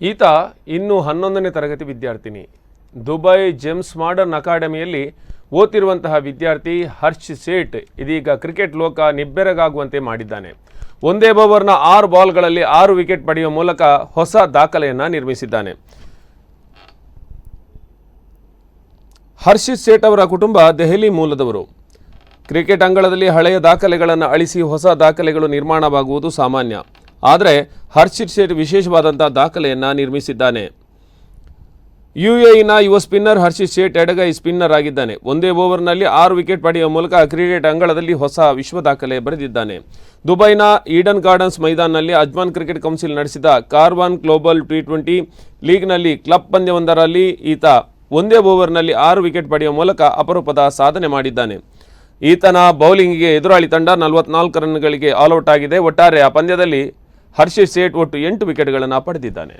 ಈತ ಇನ್ನೂ 11ನೇ ತರಗತಿ ವಿದ್ಯಾರ್ಥಿನಿ. ದುಬೈ ಜೇಮ್ಸ್ ಮಾಡರ್ನ್ ಅಕಾಡೆಮಿಯಲ್ಲಿ ಓದ್ತಿರುವಂತಹ ವಿದ್ಯಾರ್ಥಿ ಹರ್ಷ್ ಸೇಠ್ ಇದೀಗ ಕ್ರಿಕೆಟ್ ಲೋಕ ನಿಬ್ಬೆರಗಾಗುವಂತೆ ಮಾಡಿದ್ದಾನೆ. ಒಂದೇ ಓವರ್ನ 6 ಬಾಲ್ಗಳಲ್ಲಿ 6 ವಿಕೆಟ್ ಪಡೆಯುವ ಮೂಲಕ ಹೊಸ ದಾಖಲೆಯನ್ನು ನಿರ್ಮಿಸಿದ್ದಾನೆ. ಹರ್ಷ್ ಸೇಠ್ ಅವರ ಕುಟುಂಬ ದೆಹಲಿ ಮೂಲದವರು. ಕ್ರಿಕೆಟ್ ಅಂಗಳದಲ್ಲಿ ಹಳೆಯ ದಾಖಲೆಗಳನ್ನು ಅಳಿಸಿ ಹೊಸ ದಾಖಲೆಗಳು ನಿರ್ಮಾಣವಾಗುವುದು ಸಾಮಾನ್ಯ. ಆದರೆ ಹರ್ಷ್ ಸೇಠ್ ವಿಶೇಷವಾದಂಥ ದಾಖಲೆಯನ್ನು ನಿರ್ಮಿಸಿದ್ದಾನೆ. ಯುಎಇನ ಯುವ ಸ್ಪಿನ್ನರ್ ಹರ್ಷ್ ಸೇಠ್ ಎಡಗೈ ಸ್ಪಿನ್ನರ್ ಆಗಿದ್ದಾನೆ. ಒಂದೇ ಓವರ್ನಲ್ಲಿ 6 ವಿಕೆಟ್ ಪಡೆಯುವ ಮೂಲಕ ಕ್ರಿಕೆಟ್ ಅಂಗಳದಲ್ಲಿ ಹೊಸ ವಿಶ್ವ ದಾಖಲೆ ಬರೆದಿದ್ದಾನೆ. ದುಬೈನ ಈಡನ್ ಗಾರ್ಡನ್ಸ್ ಮೈದಾನದಲ್ಲಿ ಅಜ್ಮಾನ್ ಕ್ರಿಕೆಟ್ ಕೌನ್ಸಿಲ್ ನಡೆಸಿದ ಕಾರ್ವಾನ್ ಗ್ಲೋಬಲ್ T20 ಲೀಗ್ನಲ್ಲಿ ಕ್ಲಬ್ ಪಂದ್ಯವೊಂದರಲ್ಲಿ ಈತ ಒಂದೇ ಓವರ್ನಲ್ಲಿ 6 ವಿಕೆಟ್ ಪಡೆಯುವ ಮೂಲಕ ಅಪರೂಪದ ಸಾಧನೆ ಮಾಡಿದ್ದಾನೆ. ಈತನ ಬೌಲಿಂಗಿಗೆ ಎದುರಾಳಿ ತಂಡ 44 ರನ್ಗಳಿಗೆ ಆಲ್ಔಟ್ ಆಗಿದೆ. ಒಟ್ಟಾರೆ ಆ ಪಂದ್ಯದಲ್ಲಿ ಹರ್ಷ್ ಸೇಠ್ ಒಟ್ಟು 8 ವಿಕೆಟ್ಗಳನ್ನು ಪಡೆದಿದ್ದಾನೆ.